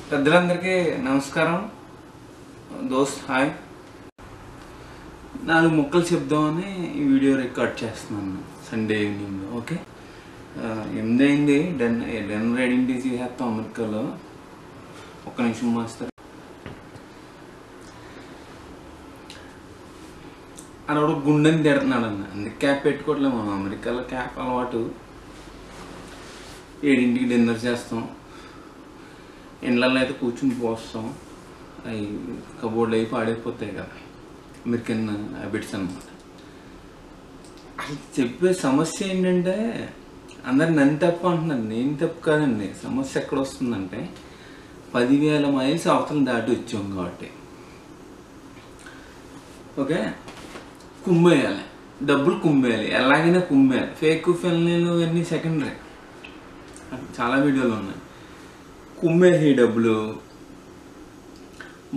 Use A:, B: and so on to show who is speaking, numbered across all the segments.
A: పెద్దలందరికీ నమస్కారం. దోస్త్ హాయ్. 4 ముక్కలు చెప్దామని ఈ వీడియో రికార్డ్ చేస్తున్నాను సండే ఈవినింగ్. ఓకే, 8 అయింది. డిన్నర్ ఐడెంటిటీ చేసేస్తాం అమెరికాలో. ఒక్క నిమిషం మాస్టర్. అక్కడ గుండెని తిడుతున్నాడు అన్న, అందుకే క్యాప్ పెట్టుకోవట్లేదు. మనం అమెరికాలో క్యాప్ అలవాటు. 7ంటికి డిన్నర్ చేస్తాం, ఇండ్లలో అయితే కూర్చుని పోస్తాం. అవి కబోర్డ్లు అవి పాడైపోతాయి కదా, అమెరికన్ హ్యాబిట్స్ అన్నమాట. అది చెప్పే సమస్య ఏంటంటే, అందరు నన్ను తప్పు అంటున్నారు, నేను తప్పు కాదండి. సమస్య ఎక్కడ వస్తుందంటే 10,000 మైల్స్ అవతల దాటి వచ్చాం కాబట్టి ఓకే, కుమ్మేయాలి, డబ్బులు కుమ్మేయాలి, ఎలాగైనా కుమ్మేయాలి. ఫేక్ ఫెయిల్లు ఇవన్నీ సెకండరీ. చాలా వీడియోలు ఉన్నాయి. కుమ్మేసి డబ్బులు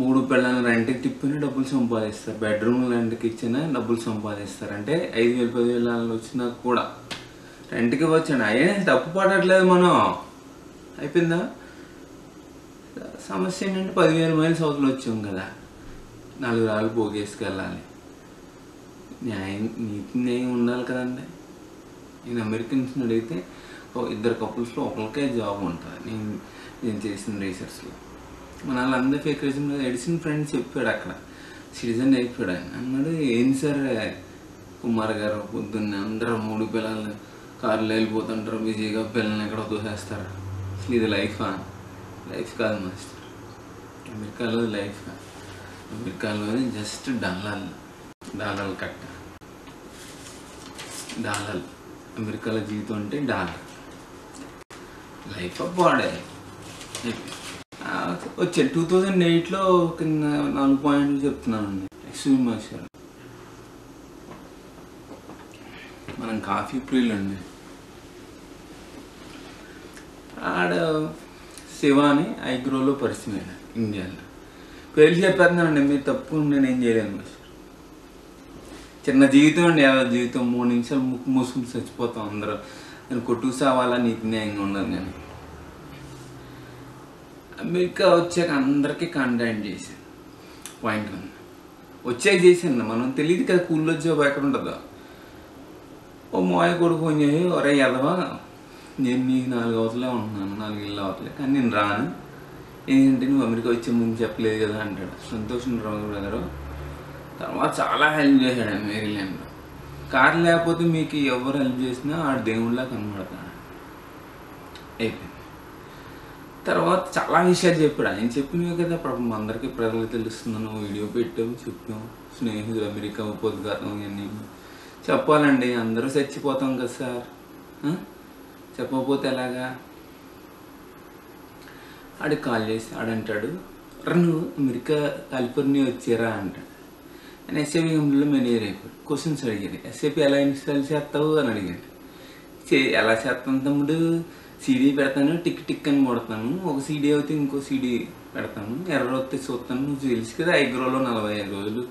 A: 3 పిల్లలు రెంట్కి తిప్పిన డబ్బులు సంపాదిస్తారు, బెడ్రూమ్ రెంట్కి ఇచ్చినా డబ్బులు సంపాదిస్తారు. అంటే 5,000 10,000 వచ్చినా కూడా రెంట్కి వచ్చాడు. అయ్యే తప్పు పడట్లేదు మనం, అయిపోయిందా. సమస్య ఏంటంటే 10,000 మైల్స్ అవతల వచ్చాం కదా, 4 రాళ్ళు పోగేసుకెళ్ళాలి. న్యాయం ఉండాలి కదండి. నేను అమెరికన్స్ని అడిగితే 2 కపుల్స్లో ఒకరికే జాబ్ ఉంటుంది. నేను చేసిన రీసెర్చ్లో మన వాళ్ళందరూ ఫేక్ రీజన్ ఎడిసిన్ ఫ్రెండ్ చెప్పాడు, అక్కడ సిటిజన్ అయిపోయాడు. ఆయన అన్నాడు, ఏంటి సార్ కుమార్ గారు పొద్దున్నే అందరూ 3 పిల్లలు కార్లో వెళ్ళిపోతుంటారు, బిజీగా పిల్లల్ని ఎక్కడ దూసేస్తారు. అసలు ఇది లైఫా? లైఫ్ కాదు మాస్టర్. అమెరికాలో లైఫ్ కాదు. అమెరికాలో జస్ట్ డాలర్లు కట్ట, డాలర్లు. అమెరికాలో జీవితం అంటే డాలర్. లైఫ్ అబ్బాడే వచ్చే 2008లో 4 పాయింట్లు చెప్తున్నానండి. ఎక్స్క్యూజ్ మాస్టర్, మనం కాఫీ ప్రియులు అండి. ఆడ శివాని ఐగ్రోలో పరిస్థితి ఇండియాలో పేరు చెప్పేస్తున్నానండి. మీరు తప్పు నేనేం చేయలేను మాస్టర్. చిన్న జీవితం అండి, జీవితం 3 నిమిషాలు ముక్కు మూసుకుని చచ్చిపోతాం అందరూ. నేను కొట్టుకు సావాలా, నీతి న్యాయంగా ఉన్నాను. కానీ అమెరికా వచ్చాక అందరికీ కంటెంట్ చేశాను. పాయింట్ 1 వచ్చాక చేశాను. మనం తెలియదు కదా కూల్లో జాబ్ ఎక్కడ ఉంటుందో. ఓ మాయ కొడుకు ఫోన్ చేసి, ఒరే ఎదవా, నేను నీకు 4 అవతలే ఉంటున్నాను, 4 ఇళ్ళు అవతలే, కానీ నేను రాను. ఏంటంటే నువ్వు అమెరికా వచ్చే ముందు చెప్పలేదు కదా అంటాడు. సంతోషం రావు బ్రదరు. తర్వాత చాలా హెల్ప్ చేశాడు మేరీల్యాండ్లో. కారు లేకపోతే మీకు ఎవరు హెల్ప్ చేసినా ఆడు దేవుళ్ళ కనబడతాడు. అయిపోయింది. తర్వాత చాలా విషయాలు చెప్పాడు. ఆయన చెప్పినవి కదా పాపం అందరికీ ప్రజలకు తెలుస్తున్నాను. వీడియో పెట్టాము, చెప్పాము. స్నేహితులు అమెరికా పొద్దుగాతం ఇవన్నీ చెప్పాలండి. అందరూ చచ్చిపోతాం కదా సార్, చెప్పకపోతే ఎలాగా. ఆడికి కాల్ చేసి ఆడంటాడు, నువ్వు అమెరికా కాలిఫోర్నియా వచ్చారా అంటాడు. నేను ఎస్ఏపీ కంపెనీలో మేనేజర్ అయిపోయాడు. క్వశ్చన్స్ అడిగాడు, ఎస్ఏపీ ఎలా ఇన్స్టాల్ చేస్తావు అని అడిగాడు. ఎలా చేస్తాను తమ్ముడు, సీడీ పెడతాను, టిక్ టిక్ అని కొడతాను, ఒక సీడీ అయితే ఇంకో సీడీ పెడతాను, ఎర్ర వస్తే చూస్తాను. నువ్వు తెలుసు కదా ఐగ్రోలో 45 రోజులు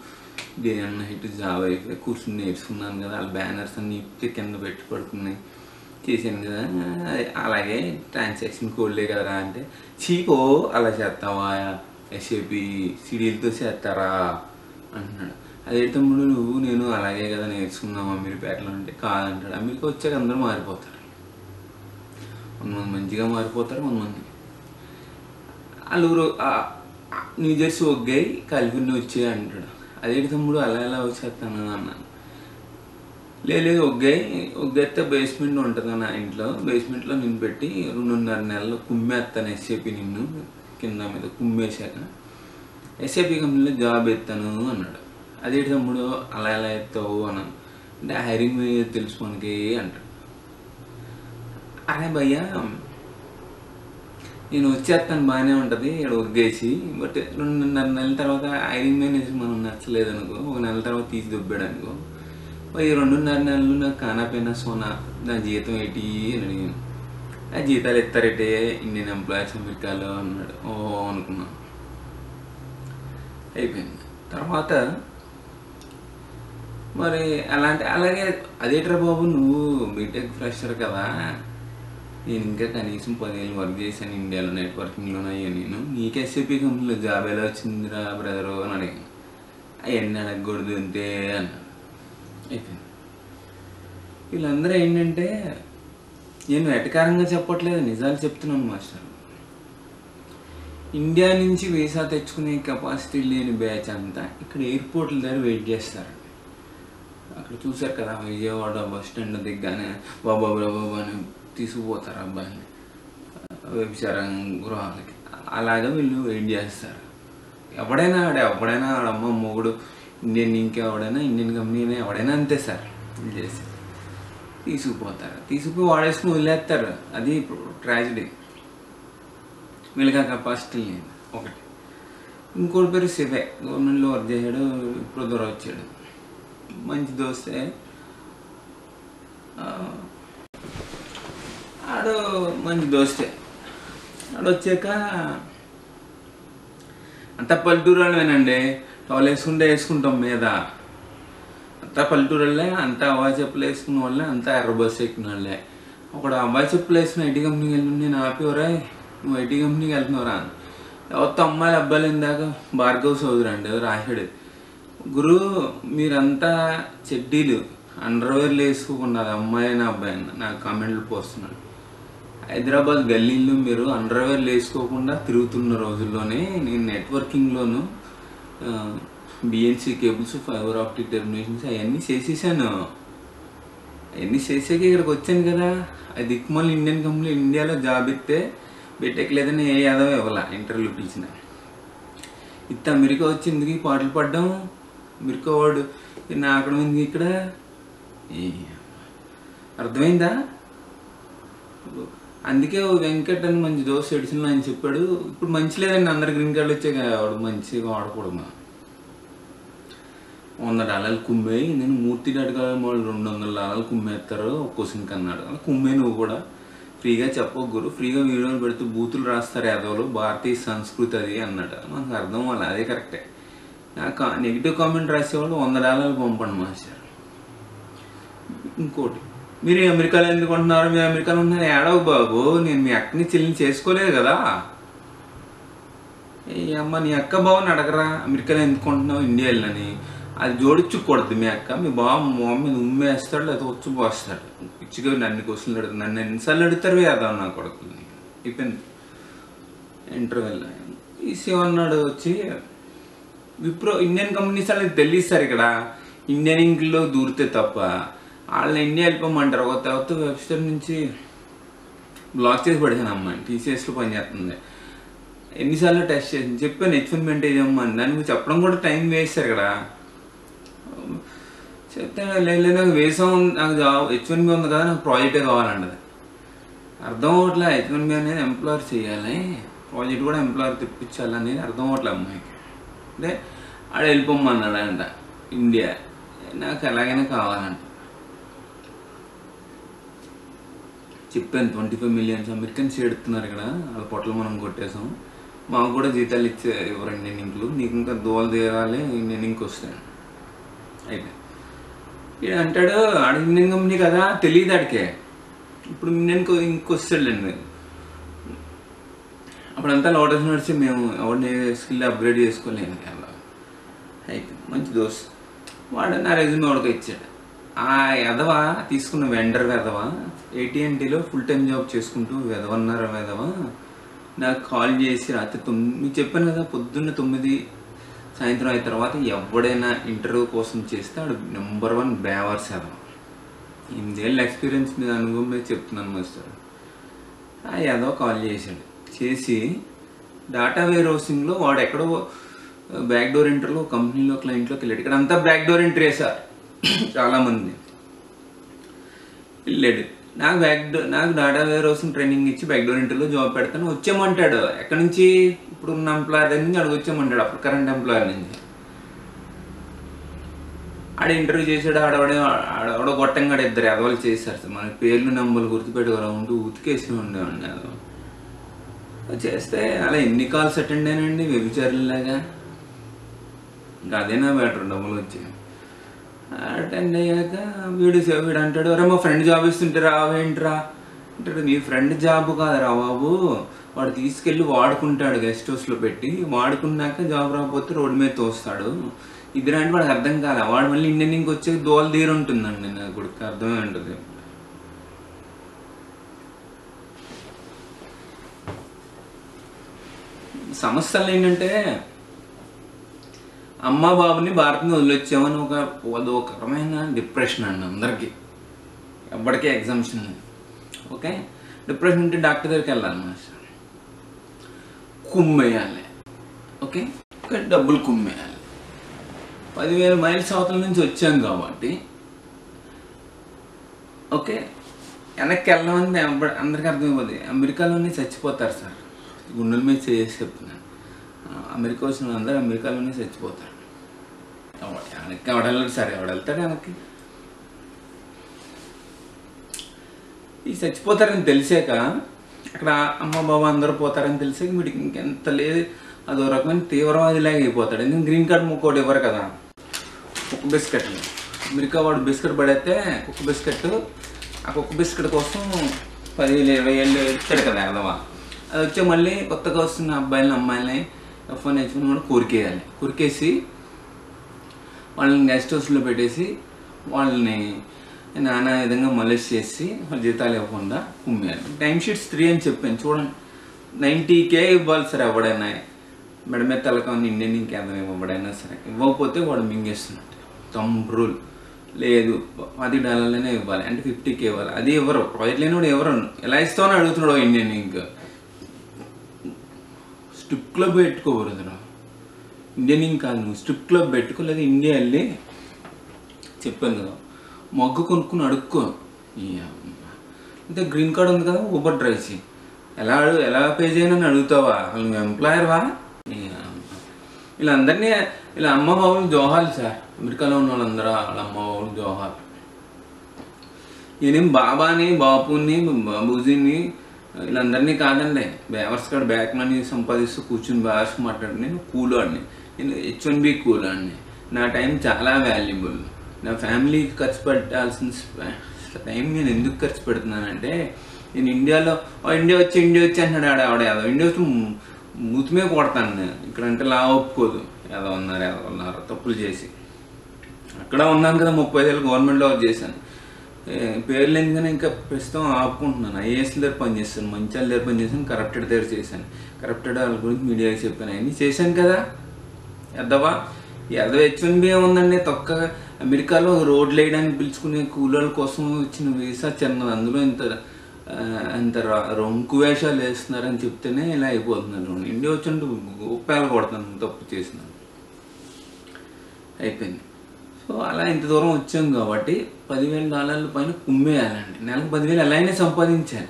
A: డే అండ్ నైట్ జాబ్ అయిపోయి కూర్చుని నేర్చుకున్నాను కదా, వాళ్ళ బ్యానర్స్ అన్ని కింద పెట్టి పడుతున్నాయి, చేశాను కదా. అలాగే ట్రాన్సాక్షన్ కోడ్లే కదరా అంటే, చీపో అలా చేస్తావా, ఎస్ఏపీ సీడీలతో చేస్తారా అంటున్నాడు. అదే తమ్ముడు నువ్వు నేను అలాగే కదా నేర్చుకున్నాము అమీర్పేటలో అంటే, కాదంటాడు. అమెరికా వచ్చాక అందరూ మారిపోతారు. 100 మంది మంచిగా మారిపోతారు, 100 మంది వాళ్ళు న్యూజెర్సీ ఒగ్గాయి కాలిఫోర్నియా వచ్చాయి అంటాడు. అదేంటి తమ్ముడు అలా ఎలా వచ్చేస్తాను అన్నాను. లేదు ఒగ్గైతే బేస్మెంట్ ఉంటుంది నా ఇంట్లో, బేస్మెంట్లో నిన్ను పెట్టి 2.5 నెలలు కుమ్మేస్తాను ఎస్ఏపీ, నిన్ను కింద మీద కుమ్మేశాక ఎస్ఏపీ కంపెనీలో జాబ్ ఎత్తాను అన్నాడు. అదేంటి తమ్ముడు అలా ఎలా ఎత్తావు అన్నాను. అంటే హైరింగ్ మేనేజర్ తెలుసు మనకి అంటాడు. అరే భయ్యా నేను వచ్చేస్తాను బాగానే ఉంటుంది ఇక్కడ ఒగ్గేసి, బట్ 2.5 నెలల తర్వాత హైరింగ్ మేనేజర్ మనం నచ్చలేదు అనుకో, 1 నెల తర్వాత తీసి దొబ్బాడు అనుకో, ఈ 2.5 నెలలు నాకు కానాపైనా సోనా నా జీతం ఏంటి అని అడిగాను. ఆ జీతాలు ఎత్తారేటే ఇండియన్ ఎంప్లాయీస్ అమెరికాలో అన్నాడు. ఓహో అనుకున్నాను. అయిపోయింది. తర్వాత మరి అలాగే అదేట్రా బాబు నువ్వు బీటెక్ ఫ్రెషర్ కదా, నేను ఇంకా కనీసం 10 ఏళ్ళు వర్క్ చేశాను ఇండియాలో నెట్వర్కింగ్లోనే. అయ్యా నేను నీకు ఎస్ఏపీ కంపెనీలో జాబ్ ఎలా వచ్చిందిరా బ్రదరు అని అడిగాను. అవన్నీ అడగకూడదు అంతే అన్నాడు. అయిపోయింది. వీళ్ళందరూ ఏంటంటే నేను వెటకారంగా చెప్పట్లేదు, నిజాలు చెప్తున్నాను మాస్టర్. ఇండియా నుంచి వీసా తెచ్చుకునే కెపాసిటీ లేని బ్యాచ్ అంతా ఇక్కడ ఎయిర్పోర్ట్ల దగ్గర వెయిట్ చేస్తారు. అక్కడ చూశారు కదా విజయవాడ బస్ స్టాండ్ దిగ్గానే బాబా అని తీసుకుపోతారు అబ్బాయిని వ్యభిచారం గృహాలకి. అలాగా వీళ్ళు వెయిట్ చేస్తారు. ఎవడైనా ఆడమ్మ మొగుడు ఇండియన్ ఇంకెవడైనా ఇండియన్ కంపెనీ ఎవడైనా అంతే సార్. వీళ్ళు చేసి తీసుకుపోయి వాడేసుకుని వదిలేస్తారు. అది ఇప్పుడు ట్రాజడీ. వీళ్ళకి ఆ కెపాసిటీ లేదు ఒకటి. ఇంకోటి పేరు శివే, గవర్నమెంట్లో వర్క్ చేశాడు, ఇప్పుడు దూరం వచ్చాడు. మంచి దోస్తే. ఆడు మంచి దోస్తే. ఆడు వచ్చాక అంతా పల్లెటూరు వాళ్ళేనండి. టవల్ వేసుకుంటాం మీద. అంతా పల్లెటూరు వాళ్ళే, అంతా అబ్బాయి చెప్పులు వేసుకున్న వాళ్ళే, అంతా ఎర్ర బస్సు ఎక్కిన వాళ్ళే. ఒకడు అబ్బాయి చెప్పులు వేసుకుని ఐటీ కంపెనీకి వెళ్ళి నేను ఆపేవరా నువ్వు ఐటీ కంపెనీకి వెళ్తున్నావురా అని. ఎవరితో అమ్మాయిలు అబ్బాయిలు ఇందాక భార్గవ్ చౌదరి అండి రాశాడు, గురు మీరంతా చెడ్డీలు అండర్వేర్లు వేసుకోకుండా అమ్మాయినా అబ్బాయి అన్న నాకు కామెంట్లు పోస్తున్నాడు. హైదరాబాద్ గల్లీల్లో మీరు అండర్వేర్లు వేసుకోకుండా తిరుగుతున్న రోజుల్లోనే నేను నెట్వర్కింగ్లోను బిఎన్సి కేబుల్స్, ఫైబర్ ఆప్టిక్ టెర్మినేషన్స్ అవన్నీ చేసేసాను. అవన్నీ చేసాక ఇక్కడికి వచ్చాను కదా. అది దిక్కుమల్లి ఇండియన్ కంపెనీ ఇండియాలో జాబ్ ఇస్తే బీటెక్ లేదని ఏ యాదవ్ ఇవ్వాల ఇంటర్వ్యూ పిలిచిన. ఇంత అమెరికా వచ్చి ఎందుకు పాటలు పడ్డాం, అమెరికా వాడు నా అక్కడ ఉంది ఇక్కడ. అర్థమైందా? అందుకే వెంకట్ అని మంచి దోశ ఎడిసిన ఆయన చెప్పాడు, ఇప్పుడు మంచి లేదండి అందరు గ్రీన్ కార్డులు వచ్చాక వాడు మంచిగా వాడకూడదు. $100 కుమ్మేయి, నేను మూర్తి డాట్గా వాళ్ళు $200 కుమ్మేస్తారు ఒక క్వశ్చన్కి అన్నాడు. అలా కుమ్మే నువ్వు కూడా ఫ్రీగా చెప్పవు గురు, ఫ్రీగా వీడియోలు పెడితే బూతులు రాస్తారు యాదవులు, భారతీయ సంస్కృతి అది అన్నాడు. మనకు అర్థం అవ్వాలి, అదే కరెక్టే. నాకు నెగిటివ్ కామెంట్ రాసేవాళ్ళు $100 పంపండి మాస్టర్. ఇంకోటి, మీరు అమెరికాలో ఎందుకు ఉంటున్నారు, మీరు అమెరికాలో ఉన్నారు ఏడవ బాబు, నేను మీ అక్కని చెల్లిని చేసుకోలేదు కదా. ఏ అమ్మ నీ అక్క బావని అడగరా అమెరికాలో ఎందుకు ఉంటున్నావు ఇండియా వెళ్ళని. అది జోడించుకూడదు. మీ అక్క మీ బావ మొహం మీద ఉమ్మేస్తాడు లేదా వచ్చి పోస్తాడు. పిచ్చిగా నన్ను క్వశ్చన్లు అడుగుతుంది, నన్ను ఎన్నిసార్లు అడుగుతారు యాదవ్ నా కొడుకుని. అయిపోయింది ఇంటర్వ్యూలో. ఈ శివన్నాడు వచ్చి విప్రో ఇండియన్ కంపెనీస్ వాళ్ళకి తెలియస్తారు ఇక్కడ ఇండియన్ ఇంగ్లో దూరితే తప్ప. వాళ్ళని ఇండియా వెళ్ళిపోమంటారు. ఒక తర్వాత వెబ్సైట్ నుంచి బ్లాక్ చేసి పడేసాను అమ్మాయి, టీసీఎస్లో పనిచేస్తుంది. ఎన్నిసార్లు టెస్ట్ చేసి చెప్పాను H1 మెయింటైన్ చేయమని, దానికి చెప్పడం కూడా టైం వేస్తారు ఇక్కడ. చెప్తే లేదు నాకు వేసాం, నాకు H1B ఉంది కదా నాకు ప్రాజెక్టే కావాలంటది. అర్థం అవ్వట్లే. H1B అనేది ఎంప్లాయర్ చేయాలి, ప్రాజెక్ట్ కూడా ఎంప్లాయర్ తెప్పించాలి అనేది అర్థం అవ్వట్లే అమ్మాయికి. అంటే ఆడ వెళ్ళిపోమన్నాడంట ఇండియా, నాకు ఎలాగైనా కావాలంట. చెప్పాను 25 మిలియన్స్ అమెరికన్స్ ఎడుతున్నారు ఇక్కడ, వాళ్ళ పొట్టలు మనం కొట్టేసాం, మాకు కూడా జీతాలు ఇచ్చే ఎవరు ఇండియన్ ఇంక్లు, నీకు ఇంకా దోవలు తీరాలి ఇండియన్ ఇంక్ వస్తాను. అయితే ఇక అంటాడు ఆడ ఇండియన్ కంపెనీ కదా తెలియదు ఆడికే, ఇప్పుడు ఇండియన్ ఇంక్ వస్తాడులేండి. అప్పుడంతా లోటస్ నడిచి మేము ఎవరిని స్కిల్ అప్గ్రేడ్ చేసుకోలేము అలా. అయితే మంచి దోస్త్ వాడు నా రెజ్యూమ్ ఎవడికి ఇచ్చాడు. ఆ వెధవ తీసుకున్న వెండర్ వెధవ AT&Tలో ఫుల్ టైం జాబ్ చేసుకుంటూ వెధవన్నారు వెధవ నాకు కాల్ చేసి రాత్రి 9, మీకు చెప్పాను కదా పొద్దున్న 9 సాయంత్రం అయిన తర్వాత ఎవడైనా ఇంటర్వ్యూ కోసం చేస్తే ఆడు నెంబర్ 1 బేవర్స్ వెధవ. 8 ఏళ్ళ ఎక్స్పీరియన్స్ మీద అనుభవం మీద చెప్తున్నాను మాస్టర్. ఆ వెధవ కాల్ చేశాడు, చేసి డాటా వేర్ హౌసింగ్లో వాడు ఎక్కడో బ్యాక్ డోర్ ఎంట్రీలో కంపెనీలో క్లయింట్లోకి వెళ్ళాడు. ఇక్కడ అంతా బ్యాక్ డోర్ ఎంట్రీ వేశారు చాలామంది. వెళ్ళాడు, నాకు డాటా వేర్ హౌసింగ్ ట్రైనింగ్ ఇచ్చి బ్యాక్ డోర్ ఎంట్రీలో జాబ్ పెడతాను వచ్చామంటాడు. ఎక్కడి నుంచి? ఇప్పుడు ఉన్న ఎంప్లాయర్ దగ్గర నుంచి అడిగి వచ్చామంటాడు, అప్పుడు కరెంట్ ఎంప్లాయర్ నుంచి. ఆడ ఇంటర్వ్యూ చేశాడు. ఆడవడో గొట్టంగా ఇద్దరు ఎదవలు చేశారు. మనకి పేర్లు నెంబర్లు గుర్తుపెట్టుకోవాలి ఉంటూ ఉతికేసి ఉండేవాడిని ఎదవ చేస్తే. అలా ఎన్ని కాల్స్ అటెండ్ అయినండి వ్యభిచారులాగా. ఇంకా అదేనా బెటర్ డబ్బులు వచ్చి. అటెండ్ అయ్యాక వీడు అంటాడు, అరే మా ఫ్రెండ్ జాబ్ ఇస్తుంటే రావేంట్రా అంటే మీ ఫ్రెండ్ జాబ్ కాదురా బాబు, వాడు తీసుకెళ్ళి వాడుకుంటాడు గెస్ట్ హౌస్లో పెట్టి, వాడుకున్నాక జాబ్ రాకపోతే రోడ్డు మీద తోస్తాడు. ఇది అంటే వాడికి అర్థం కాదు. వాడు మళ్ళీ ఇండియన్కి వచ్చే దోల తీరు ఉంటుందండి, నాకు కొడుకు అర్థమే ఉంటుంది. సమస్యలు ఏంటంటే అమ్మ బాబుని భారత్ని వదిలొచ్చామని ఒక రకమైన డిప్రెషన్ అండి అందరికీ, ఎవ్వడికే ఎగ్జామ్షన్. ఓకే, డిప్రెషన్ అంటే డాక్టర్ దగ్గరికి వెళ్ళాలి మాస్టర్, కుమ్మేయాలి. ఓకే, డబ్బులు కుమ్మేయాలి. 10,000 మైల్స్ అవతల నుంచి వచ్చాం కాబట్టి ఓకే వెనక్కి వెళ్ళమని అందరికీ అర్థమైపోతుంది. అమెరికాలోనే చచ్చిపోతారు సార్, గుండెల మీద చేసి చెప్తున్నాను. అమెరికా వచ్చిన వాళ్ళందరూ అమెరికాలోనే చచ్చిపోతారు. వెనక్కి ఎవడెళ్ళాడు సార్, ఎవడెళ్తాడు వెనక్కి? ఈ చచ్చిపోతారని తెలిసాక, అక్కడ అమ్మ బాబా అందరూ పోతారని తెలిసాక వీడికి ఇంకెంత లేదు, అదో రకమైన తీవ్రవాదిలాగా అయిపోతాడు. ఎందుకంటే గ్రీన్ కార్డ్ ముక్కోటి ఇవ్వరు కదా, కుక్క బిస్కెట్లు. అమెరికా వాడు బిస్కెట్ పడితే కుక్క బిస్కెట్, ఆ కుక్క బిస్కెట్ కోసం 10,000-20,000 ఇచ్చాడు కదా ఎదవా. అది వచ్చి మళ్ళీ కొత్తగా వస్తున్న అబ్బాయిలని అమ్మాయిలని ఫోన్ నేర్చుకుని కూడా కొరికేయాలి. కొరికేసి వాళ్ళని గెస్ట్ హౌస్లో పెట్టేసి వాళ్ళని నానా విధంగా మొలెస్ చేసి వాళ్ళ జీతాలు ఇవ్వకుండా కుమ్మేయాలి. టైం షీట్స్ 3 అని చెప్పాను చూడండి. 90K ఇవ్వాలి సార్ ఎవడైనా, మెడ మీద తలకాన్ని ఇండియన్ ఇంకేదం ఇవ్వబడైనా సరే. ఇవ్వకపోతే వాడు మింగేస్తున్నట్టు థంబ్ రూల్. లేదు $10 ఇవ్వాలి అంటే 50K ఇవ్వాలి, అది ఎవరు ప్రాజెక్ట్ లేని వాడు ఎవరు ఎలా ఇస్తామని అడుగుతున్నాడు ఇండియన్ ఇంక్. స్ట్రిప్ క్లబ్ పెట్టుకోకూడదురా, ఇండియన్ ఇంక్ కాదు, నువ్వు స్ట్రిప్ క్లబ్ పెట్టుకో. లేదా ఇండియా వెళ్ళి చెప్పాను కదా, మగ్గు కొనుక్కుని అడుక్కో. అంటే గ్రీన్ కార్డ్ ఉంది కదా, ఊబర్ డ్రైవ్ చేయి. ఎలా పే చేయనని అడుగుతావా? అసలు నువ్వు ఎంప్లాయర్వా? వీళ్ళందరినీ ఇలా అమ్మ బాబులు జోహాలు సార్, అమెరికాలో ఉన్న వాళ్ళందరూ వాళ్ళ అమ్మ బాబులు జోహాలు. నేనేం బాబాని బాపుని బాబూజీని వీళ్ళందరినీ కాదండి, బేవర్స్ కాడ బ్యాక్ మనీ సంపాదిస్తూ కూర్చుని బేవర్స్ మాట్లాడు. నేను కూలాడిని, నేను H1B కూలాడిని. నా టైం చాలా వాల్యుబుల్. నా ఫ్యామిలీకి ఖర్చు పెట్టాల్సిన టైం నేను ఎందుకు ఖర్చు పెడుతున్నానంటే, నేను ఇండియా వచ్చి అంటున్నాడు ఆవిడ ఇండియా వచ్చి మూతిమే కొడతాను నేను. ఇక్కడంటే లా ఒప్పుకోదు, ఏదో ఉన్నారు తప్పులు చేసి. అక్కడ ఉన్నాను కదా 30 ఏళ్ళు గవర్నమెంట్లో వర్క్ చేశాను. పేర్లు ఎందుకని ఇంకా ప్రస్తుతం ఆపుకుంటున్నాను. ఐఏఎస్ దగ్గర పనిచేస్తాను, మంచాల దగ్గర పనిచేసాను, కరప్టెడ్ దగ్గర చేశాను. కరప్టెడ్ వాళ్ళ గురించి మీడియాకి చెప్పాను, అవన్నీ చేశాను కదా. ఎద్దవా H1B ఏముందండి, తొక్క అమెరికాలో రోడ్లు వేయడానికి పిలుచుకునే కూలీల కోసం ఇచ్చిన వీసా చిన్నది. అందులో ఇంత రొంకు వేషాలు వేస్తున్నారని చెప్తేనే ఇలా అయిపోతున్నారు. ఇండియా వచ్చినట్టు ఉపయోగ కొడుతున్నాను, తప్పు చేసినాను, అయిపోయింది. సో అలా ఇంత దూరం వచ్చాం కాబట్టి $10,000 పైన కుమ్మేయాలండి. నెలకు 10,000 ఎలా అయినా సంపాదించాలి.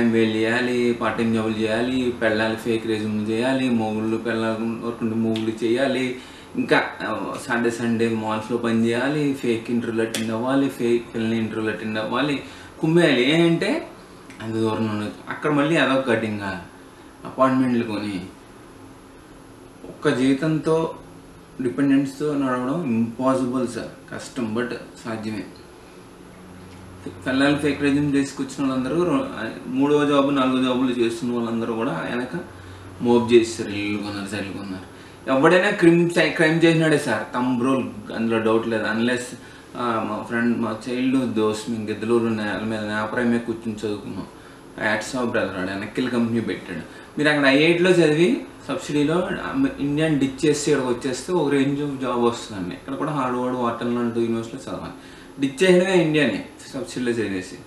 A: MBA చేయాలి, పార్ట్ టైం జాబులు చేయాలి, పెళ్ళాలి ఫేక్ రెజ్యూమ్ చేయాలి, మొగుళ్ళు పెళ్ళాలి వర్క్ మొగుళ్ళు చేయాలి, ఇంకా సండే మాల్స్లో పని చేయాలి, ఫేక్ ఇంటర్వ్యూలు అటెండ్ అవ్వాలి, ఫేక్ పిల్లల ఇంటర్వ్యూలు అటెండ్ అవ్వాలి, కుమ్మేయాలి. ఏంటంటే అంత దూరం అక్కడ మళ్ళీ అదొక కటింగ్ అపార్ట్మెంట్లు కొని ఒక్క జీతంతో డిపెండెంట్స్తో నడవడం ఇంపాసిబుల్ సార్, కష్టం, బట్ సాధ్యమే. పిల్లలు ఫేక్ రెజ్యూమ్ తీసుకొచ్చిన వాళ్ళందరూ 3వ జాబు 4వ జాబులు చేస్తున్న వాళ్ళందరూ కూడా వెనక మోబ్ చేస్తారు, ఇల్లు కొన్నారు, సెల్ కొన్నారు. ఎవడైనా క్రైమ్ చేసినాడే సార్, థంబ్ రూల్, అందులో డౌట్ లేదు. అన్లెస్ మా చైల్డ్ దోస్ మేము గెద్దలూరు నేల మీద నేపరాయి మీద కూర్చొని చదువుకున్నాం. యాడ్స్ ఆఫ్ బ్రదర్ వాడు వెనక్కిల్ కంపెనీ పెట్టాడు. మీరు అక్కడ IITలో చదివి సబ్సిడీలో ఇండియాని డిచ్ చేసి ఇక్కడికి వచ్చేస్తే ఒక రేంజ్ ఆఫ్ జాబ్ వస్తుందండి. ఇక్కడ కూడా హార్వర్డ్ వాటర్ లాంటి యూనివర్సిటీలో చదవాలి. డిచ్ చేయడమే ఇండియాని సబ్సిడీలో చదివేసి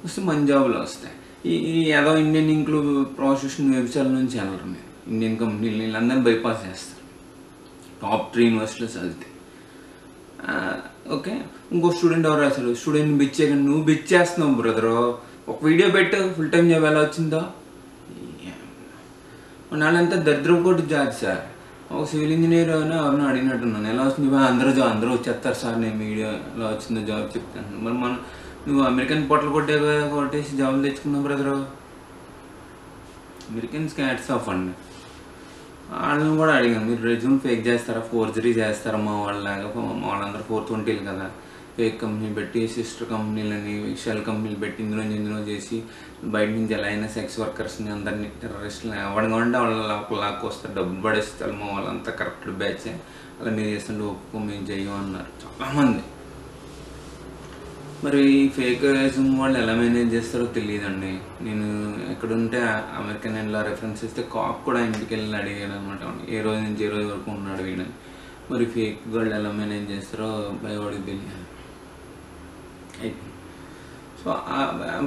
A: వస్తే మంచి జాబులు వస్తాయి. ఈ ఏదో ఇండియన్ ఇంక్లు ప్రాసిక్యూషన్ వెబ్సైట్ నుంచి వెళ్ళరు. మీరు ఇండియన్ కంపెనీలు వీళ్ళందరినీ బైపాస్ చేస్తారు టాప్ 3 యూనివర్సిటీలో చదివితే. ఓకే, ఇంకో స్టూడెంట్ ఎవరు రాశారు, స్టూడెంట్ని బిచ్ చేయకండి, నువ్వు బిచ్ చేస్తున్నావు బ్రదరు, ఒక వీడియో పెట్టు, ఫుల్ టైం జాబ్ ఎలా వచ్చిందో. నాలంతా దరిద్రపోటు జాబ్ సార్. ఒక సివిల్ ఇంజనీర్ అని ఎవరినో అడిగినట్టున్నాను, ఎలా వస్తుంది? అందరూ వచ్చేస్తారు సార్, నేను వీడియో ఎలా వచ్చిందో జాబ్ చెప్తాను. మరి నువ్వు అమెరికన్ పొట్టలు కొట్టేసి జాబులు తెచ్చుకున్నావు బ్రదరు. అమెరికన్స్కి హ్యాట్స్ ఆఫ్ అండి. వాళ్ళని కూడా అడిగాను, మీరు రెజ్యూమ్ ఫేక్ చేస్తారా, ఫోర్జరీ చేస్తారా? మా వాళ్ళలాగా వాళ్ళందరూ 420 కదా, ఫేక్ కంపెనీ పెట్టి సిస్టర్ కంపెనీలని షెల్ కంపెనీలు పెట్టి ఇందులో చేసి బయట నుంచి ఎలా అయినా సెక్స్ వర్కర్స్ని అందరినీ టెర్రరిస్ట్ని ఎవరికంటే వాళ్ళ లాక్కొస్తారు, డబ్బు పడేస్తారు, మా వాళ్ళంతా కరెక్ట్ బ్యాచ్, అలా మీరు చేస్తుంటే ఒప్పుకో మేము చెయ్యం అన్నారు చాలామంది. మరి ఈ ఫేక్ వాళ్ళు ఎలా మేనేజ్ చేస్తారో తెలియదండి. నేను ఎక్కడుంటే అమెరికన్ ఇలా రెఫరెన్స్ ఇస్తే కాక్ కూడా ఇంటికి వెళ్ళి అడిగాను అనమాట, ఏ రోజు నుంచి ఏ రోజు వరకు ఉన్నాడు వీడని. మరి ఫేక్ వాళ్ళు ఎలా మేనేజ్ చేస్తారో భయపడికి తెలియదు. అయిపోయింది. సో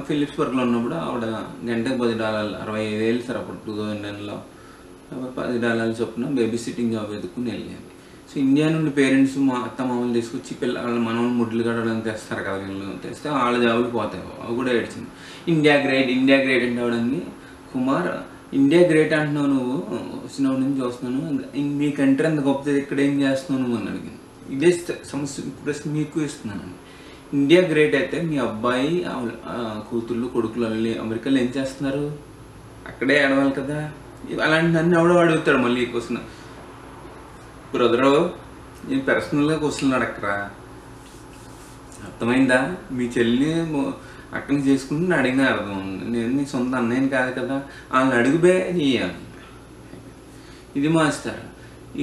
A: ఫిలిప్స్బర్గ్లో ఉన్నప్పుడు ఆవిడ గంటకు $10, 65 ఏళ్ళు సార్ అప్పుడు 2010లో, $10 చొప్పున బేబీ సిట్టింగ్ జాబ్ ఎదుర్కొని వెళ్ళాను. సో ఇండియా నుండి పేరెంట్స్ మా అత్త మామూలు తీసుకొచ్చి పిల్లలు మనం ముడ్లు కట్టడానికి తెస్తారు కదా, వీళ్ళు తెస్తే వాళ్ళ జాబులు పోతాయి. అవి కూడా ఏడ్చింది. ఇండియా గ్రేట్ అంటే ఆవిడని, కుమార్ ఇండియా గ్రేట్ అంటున్నావు నువ్వు, వచ్చినప్పటి నుంచి చూస్తున్నాను, మీ కంట్రీ అంత గొప్పది, ఇక్కడ ఏం చేస్తున్నావు నువ్వు అని అడిగింది. ఇదే సమస్య ప్రశ్న మీకు ఇస్తున్నాను. ఇండియా గ్రేట్ అయితే మీ అబ్బాయి కూతుళ్ళు కొడుకులు వెళ్ళి అమెరికాలో ఏం చేస్తున్నారు, అక్కడే ఆడవాలి కదా. అలాంటి నన్ను ఎవడో అడుగుతాడు మళ్ళీ ఈ క్వశ్చన్. బ్రదరు నేను పర్సనల్గా క్వశ్చన్లు అడగరా, అర్థమైందా? మీ చెల్లి అక్కడిని చేసుకుంటే అడిగినా అర్థం ఉంది, నేను నీ సొంత అన్నయ్యని కాదు కదా, వాళ్ళని అడుగుబే చేయాలి. ఇది మాస్టర్,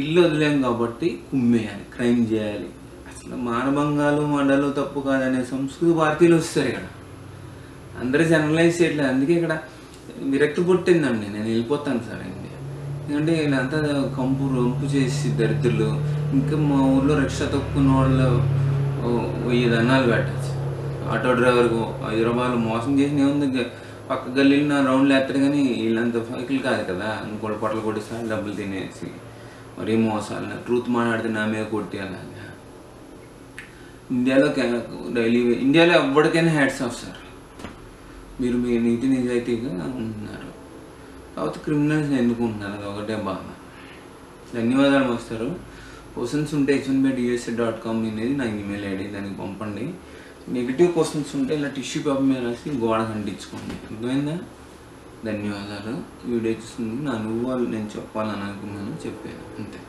A: ఇల్లు వదిలేం కాబట్టి కుమ్మేయాలి, క్రైమ్ చేయాలి. అసలు మానభంగాలు మండలు తప్పు కాదనే సంస్కృతి భారతీయులు వస్తారు ఇక్కడ. అందరూ జనరలైజ్ చేయట్లేదు. అందుకే ఇక్కడ విరక్తి పుట్టిందండి, నేను వెళ్ళిపోతాను సార్ ఇండియా. ఎందుకంటే వీళ్ళంతా కంపు రొంపు చేసి దరిద్రులు. ఇంకా మా ఊళ్ళో రిక్షా తొక్కున్న వాళ్ళు 1000 దన్నాలు పెట్టచ్చు. ఆటో డ్రైవర్కు హైదరాబాద్లో మోసం చేసిన ఏముంది, పక్క గల్లీలు నా రౌండ్లు వేస్తారు, కానీ వీళ్ళంత సైకిల్ కాదు కదా. ఇంకోటి పొట్టలు కొట్టిస్తారు, డబ్బులు తినేసి మరీ మోసాలు. ట్రూత్ మాట్లాడితే నా మీద కొట్టేయాలి. ఇండియాలో ఎవ్వడికైనా హ్యాట్స్ ఆఫ్ సార్, మీరు మీ నీతి నిజాయితీగా ఉంటున్నారు. కాకపోతే క్రిమినల్స్ ఎందుకుంటున్నారు, అది ఒకటే బాధ. ధన్యవాదాలు మాస్టారు. క్వశ్చన్స్ ఉంటే h1@usa.com అనేది నా ఈమెయిల్ ఐడి, దానికి పంపండి. నెగిటివ్ క్వశ్చన్స్ ఉంటే ఇలా టిష్యూ పేపర్ మీద రాసి గోడ అంటించుకోండి. అర్థమైందా? ధన్యవాదాలు. వీడియో చూస్తుంది నా అనుభవాలు నేను చెప్పాలని అనుకున్నాను, చెప్పాను అంతే.